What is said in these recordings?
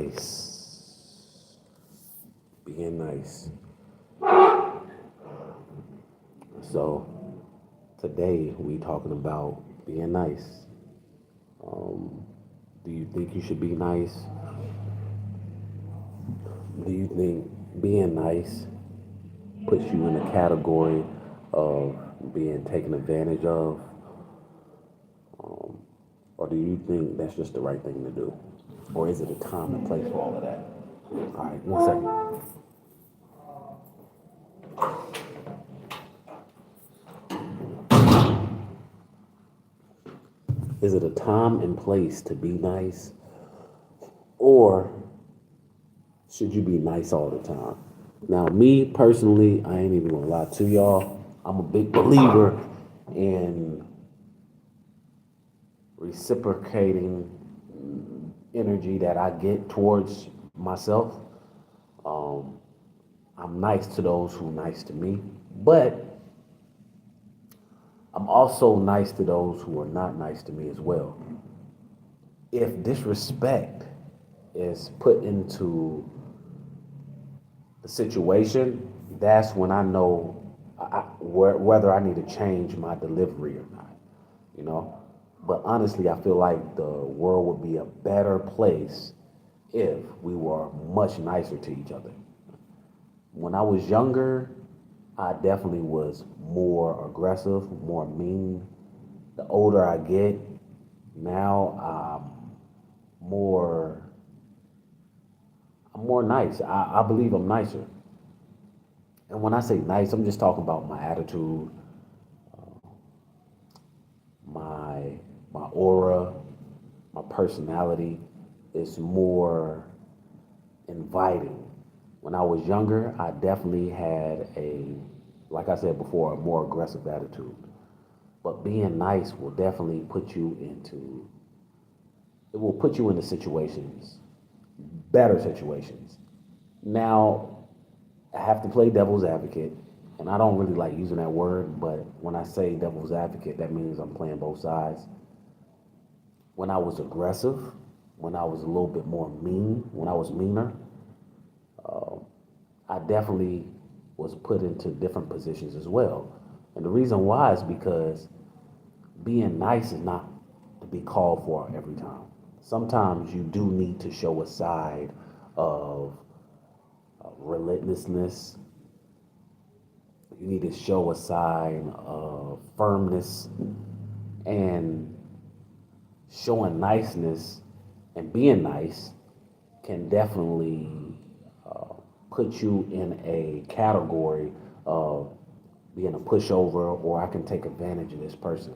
nice. Being nice. So today we talking about being nice. Do you think you should be nice? Do you think being nice puts you in a category of being taken advantage of? Or do you think that's just the right thing to do? Or is it a time and place for all of that? All right, 1 second. Is it a time and place to be nice? Or should you be nice all the time? Now, me personally, I ain't even gonna lie to y'all. I'm a big believer in reciprocating energy that I get towards myself. Um, I'm nice to those who are nice to me, but I'm also nice to those who are not nice to me as well. If disrespect is put into the situation, that's when I know whether I need to change my delivery or not, you know? But honestly, I feel like the world would be a better place if we were much nicer to each other. When I was younger, I definitely was more aggressive, more mean. The older I get, now more I'm more nice. I believe I'm nicer. And when I say nice, I'm just talking about my attitude, my my aura, my personality is more inviting. When I was younger, I definitely had like I said before, a more aggressive attitude. But being nice will definitely it will put you into situations, better situations. Now, I have to play devil's advocate, and I don't really like using that word, but when I say devil's advocate, that means I'm playing both sides. When I was aggressive, when I was a little bit more mean, when I was meaner, I definitely was put into different positions as well. And the reason why is because being nice is not to be called for every time. Sometimes you do need to show a side of relentlessness. You need to show a sign of firmness, and showing niceness and being nice can definitely put you in a category of being a pushover, or I can take advantage of this person.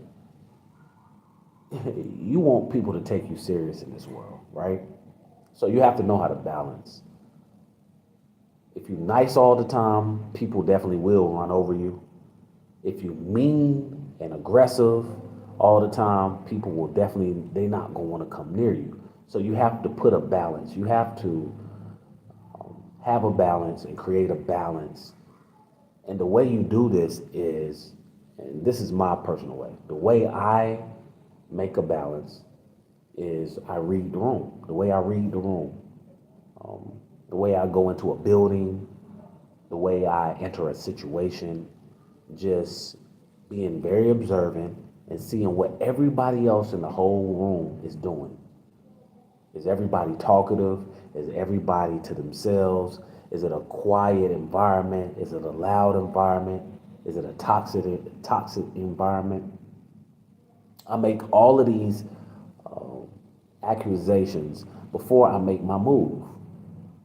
You want people to take you serious in this world, right? So you have to know how to balance. If you're nice all the time, people definitely will run over you. If you're mean and aggressive all the time, people will definitely, they're not going to want to come near you. So you have to put a balance. You have to have a balance and create a balance. And the way you do this is, and this is my personal way, the way I make a balance is I read the room. The way I read the room, the way I go into a building, the way I enter a situation, just being very observant and seeing what everybody else in the whole room is doing. Is everybody talkative? Is everybody to themselves? Is it a quiet environment? Is it a loud environment? Is it a toxic environment? I make all of these accusations before I make my move.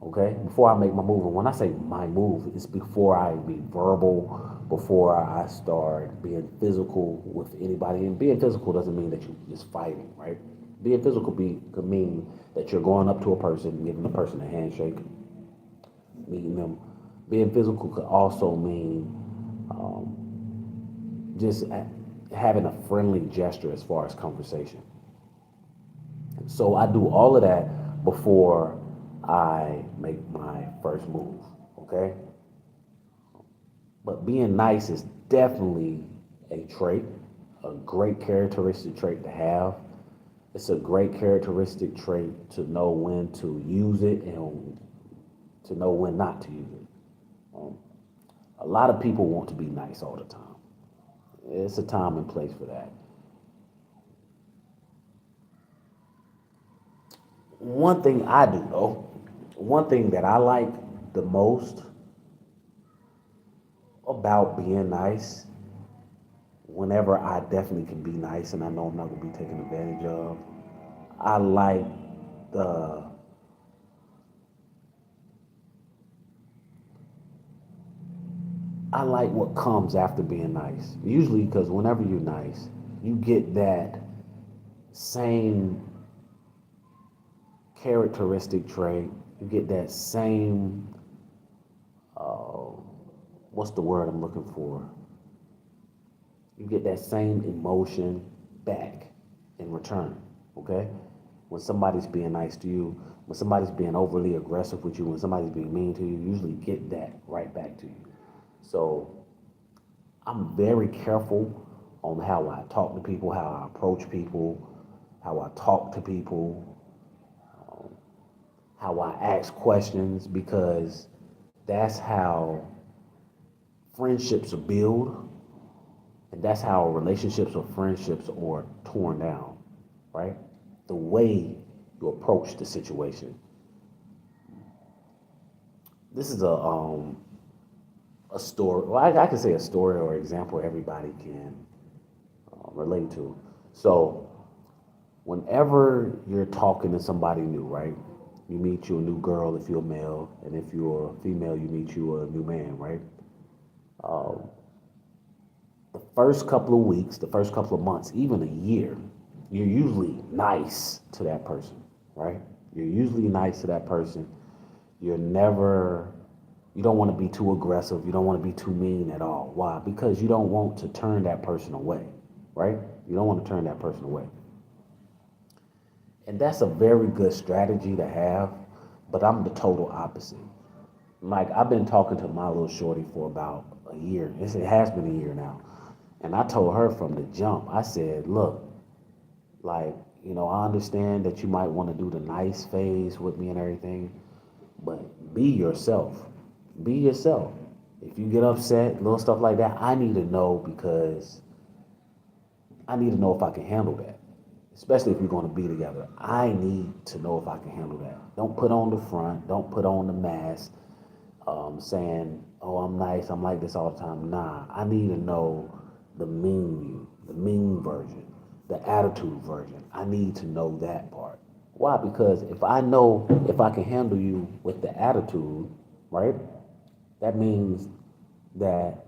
Okay, before I make my move, and when I say my move, it's before I be verbal, before I start being physical with anybody. And being physical doesn't mean that you're just fighting, right? Being physical could mean that you're going up to a person, giving the person a handshake, meeting them. Being physical could also mean just having a friendly gesture as far as conversation. So I do all of that before I make my first move, okay? But being nice is definitely a trait, a great characteristic trait to have. It's a great characteristic trait to know when to use it and to know when not to use it. Um, a lot of people want to be nice all the time. It's a time and place for that. One thing I do though, one thing that I like the most about being nice, whenever I definitely can be nice and I know I'm not gonna be taken advantage of, I like the I like what comes after being nice. Usually, because whenever you're nice, you get that same characteristic trait. You get that same, uh, what's the word I'm looking for? You get that same emotion back in return. Okay? When somebody's being nice to you, when somebody's being overly aggressive with you, when somebody's being mean to you, you usually get that right back to you. So I'm very careful on how I talk to people, how I approach people, how I talk to people, how I ask questions, because that's how friendships are built, and that's how relationships or friendships are torn down, right? The way you approach the situation. This is a story. Well, I can say a story or example everybody can relate to. So, whenever you're talking to somebody new, right? You meet you a new girl if you're male, and if you're a female, you meet you a new man, right? Um, the first couple of weeks, the first couple of months, even a year, you're usually nice to that person, right? You're usually nice to that person. You're never, you don't want to be too aggressive. You don't want to be too mean at all. Why? Because you don't want to turn that person away, right? You don't want to turn that person away. And that's a very good strategy to have, but I'm the total opposite. Like, I've been talking to my little shorty for about a year. It has been a year now. And I told her from the jump, I said, look, like, I understand that you might want to do the nice phase with me and everything, but be yourself. Be yourself. If you get upset, little stuff like that, I need to know, because I need to know if I can handle that. Especially if you're going to be together. I need to know if I can handle that. Don't put on the front. Don't put on the mask, saying, oh, I'm nice. I'm like this all the time. Nah, I need to know the mean you, the mean version, the attitude version. I need to know that part. Why? Because if I know if I can handle you with the attitude, right, that means that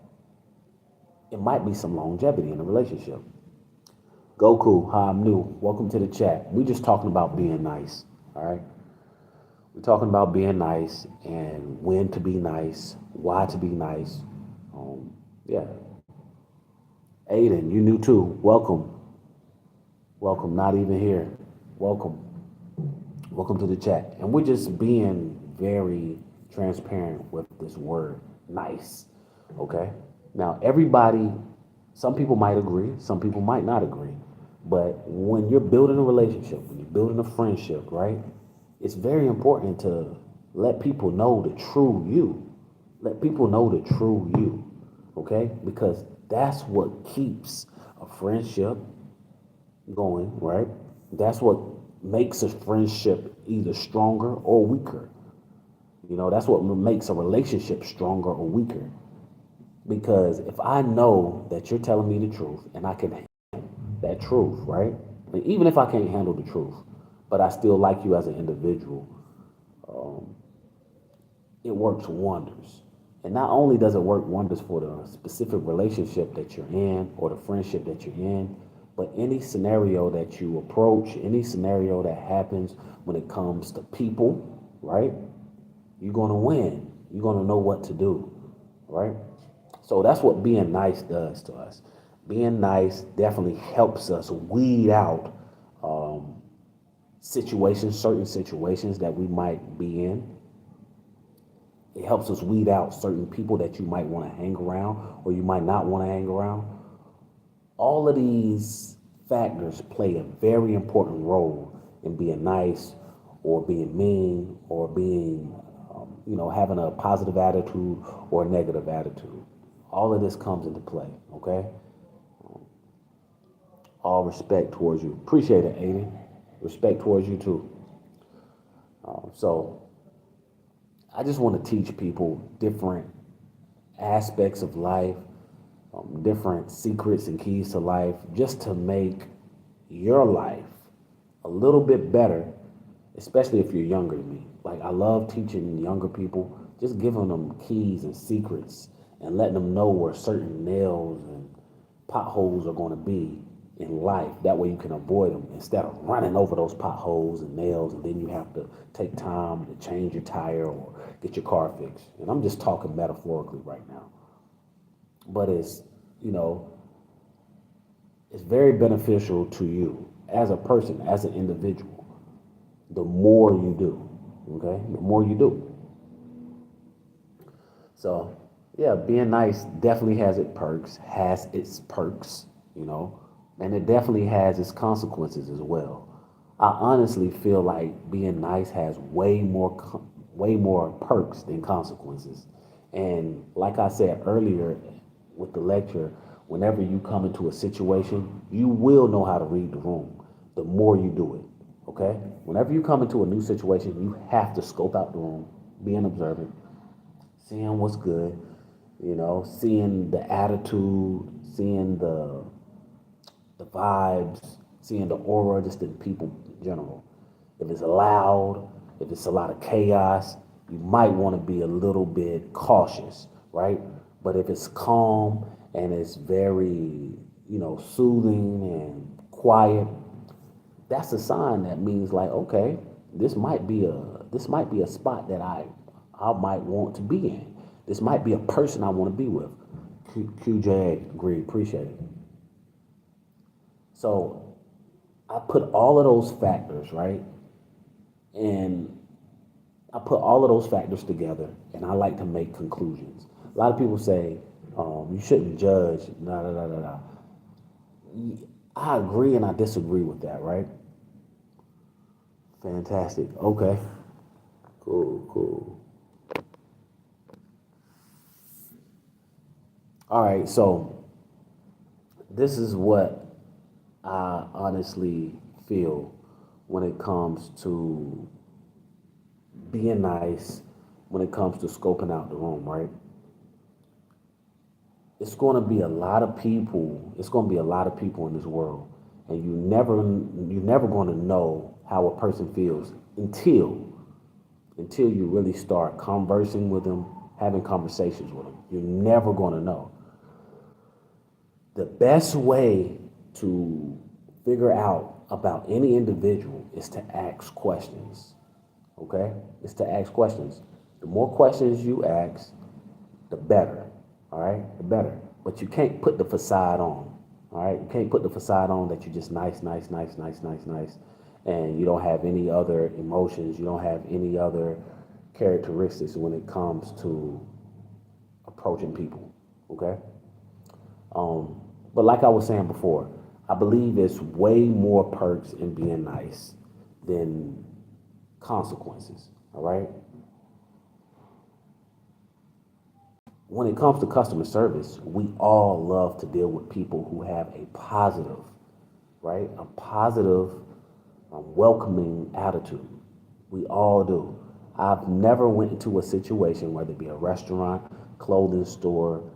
it might be some longevity in the relationship. Goku, hi, I'm new. Welcome to the chat. We just talking about being nice. All right. We're talking about being nice and when to be nice, why to be nice. Yeah. Aiden, you new too. Welcome. Welcome. Not even here. Welcome. Welcome to the chat. And we're just being very transparent with this word, nice. Okay. Now, everybody, some people might agree, some people might not agree. But when you're building a relationship, when you're building a friendship, right, it's very important to let people know the true you. Let people know the true you, okay? Because that's what keeps a friendship going, right? That's what makes a friendship either stronger or weaker. That's what makes a relationship stronger or weaker. Because if I know that you're telling me the truth and I can handle that truth, right? And even if I can't handle the truth, but I still like you as an individual, um, it works wonders. And not only does it work wonders for the specific relationship that you're in or the friendship that you're in, but any scenario that you approach, any scenario that happens when it comes to people, right? You're going to win. You're going to know what to do, right? So that's what being nice does to us. Being nice definitely helps us weed out um, situations, certain situations that we might be in. It helps us weed out certain people that you might want to hang around or you might not want to hang around. All of these factors play a very important role in being nice or being mean or being, having a positive attitude or a negative attitude. All of this comes into play, okay? All respect towards you. Appreciate it, Aiden. Respect towards you too. So I just want to teach people different aspects of life, different secrets and keys to life, just to make your life a little bit better, especially if you're younger than me. Like, I love teaching younger people, just giving them keys and secrets and letting them know where certain nails and potholes are going to be in life. That way you can avoid them instead of running over those potholes and nails, and then you have to take time to change your tire or get your car fixed. And I'm just talking metaphorically right now. But you know, it's very beneficial to you as a person, as an individual, the more you do, okay? The more you do. So, yeah, being nice definitely has its perks, and it definitely has its consequences as well. I honestly feel like being nice has way more perks than consequences. And like I said earlier with the lecture, whenever you come into a situation, you will know how to read the room the more you do it. Okay? Whenever you come into a new situation, you have to scope out the room, being observant, seeing what's good, seeing the attitude, seeing the vibes, seeing the aura, just in people in general. If it's loud, if it's a lot of chaos, you might want to be a little bit cautious, right? But if it's calm and it's very, soothing and quiet, that's a sign that means like, okay, this might be a spot that I might want to be in. This might be a person I want to be with. QJ, agree, appreciate it. So I put all of those factors, right? And I put all of those factors together, and I like to make conclusions. A lot of people say, you shouldn't judge, da da da da da. I agree and I disagree with that, right? Fantastic. Okay. Cool, cool. All right, so this is what I honestly feel when it comes to being nice, when it comes to scoping out the room, right? It's going to be a lot of people in this world, and you're never going to know how a person feels until you really start conversing with them, having conversations with them. You're never going to know. The best way to figure out about any individual is to ask questions. Okay? It's to ask questions. The more questions you ask, the better. All right? The better. But you can't put the facade on. All right? You can't put the facade on that you're just nice, nice, nice, nice, nice, nice, and you don't have any other emotions. You don't have any other characteristics when it comes to approaching people. Okay? But like I was saying before, I believe it's way more perks in being nice than consequences. All right? When it comes to customer service, we all love to deal with people who have a positive, right? A positive, welcoming attitude. We all do. I've never went into a situation, whether it be a restaurant, clothing store,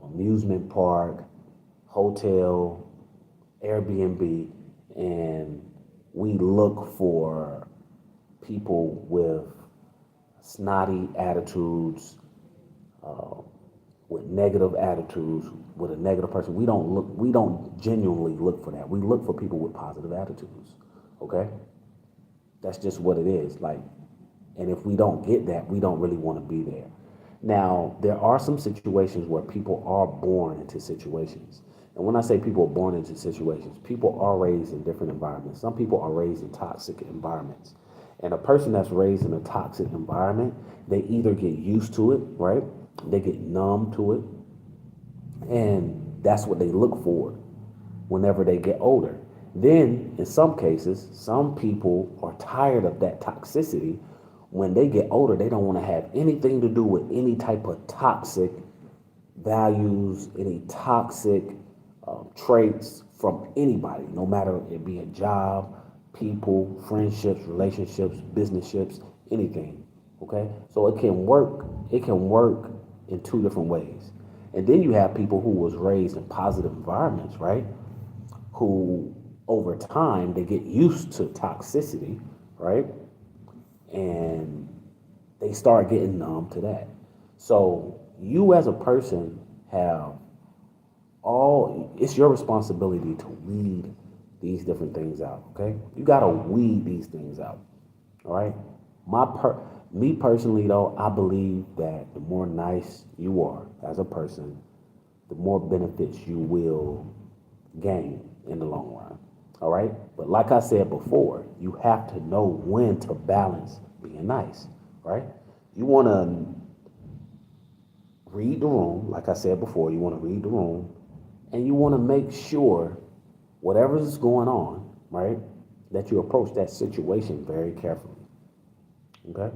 amusement park, hotel, Airbnb, and we look for people with snotty attitudes, with negative attitudes, with a negative person. We don't genuinely look for that. We look for people with positive attitudes. Okay? That's just what it is. Like, and if we don't get that, we don't really want to be there. Now, there are some situations where people are born into situations. And when I say people are born into situations, people are raised in different environments. Some people are raised in toxic environments. And a person that's raised in a toxic environment, they either get used to it, right? They get numb to it. And that's what they look for. whenever they get older. Then, in some cases, some people are tired of that toxicity. When they get older, they don't want to have anything to do with any type of toxic values, any toxic traits from anybody, no matter it be a job, people, friendships, relationships, businesships, anything. Okay, so it can work. It can work in two different ways. And then you have people who was raised in positive environments, right? Who over time they get used to toxicity, right? And they start getting numb to that. So you as a person have it's your responsibility to weed these different things out, okay? You got to weed these things out. All right? Me personally though, I believe that the more nice you are as a person, the more benefits you will gain in the long run. All right? But like I said before, you have to know when to balance being nice, right? You want to read the room, like I said before, you want to read the room, and you want to make sure whatever is going on, right, that you approach that situation very carefully. Okay?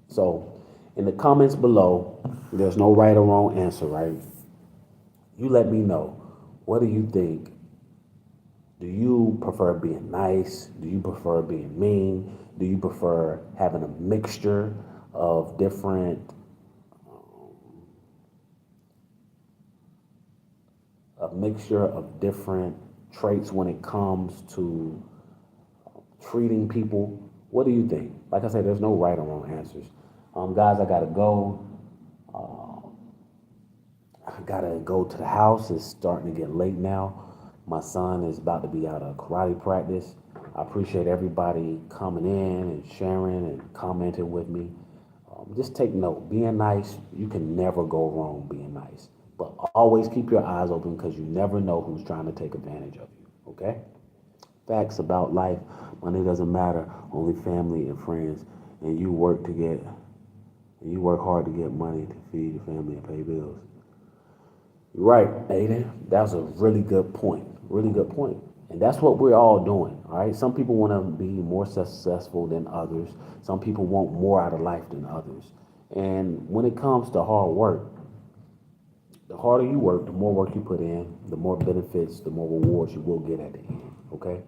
So, in the comments below, there's no right or wrong answer, right? You let me know. What do you think? Do you prefer being nice? Do you prefer being mean? Do you prefer having a mixture of different traits when it comes to treating people? What do you think? Like I said, there's no right or wrong answers. Guys, I gotta go. I gotta go to the house. It's starting to get late now. My son is about to be out of karate practice. I appreciate everybody coming in and sharing and commenting with me. Just take note. Being nice, you can never go wrong being nice. But always keep your eyes open because you never know who's trying to take advantage of you. Okay? Facts about life. Money doesn't matter. Only family and friends. And you work hard to get money to feed your family and pay bills. Right, Aiden. That's a really good point. Really good point. And that's what we're all doing. All right. Some people want to be more successful than others. Some people want more out of life than others. And when it comes to hard work, the harder you work, the more work you put in, the more benefits, the more rewards you will get at the end. Okay.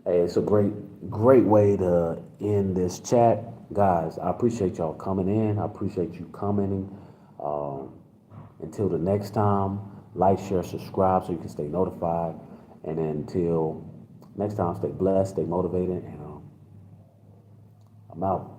Hey, it's a great way to end this chat. Guys, I appreciate y'all coming in. I appreciate you commenting. Until the next time, like, share, subscribe so you can stay notified. And until next time, stay blessed, stay motivated, and I'm out.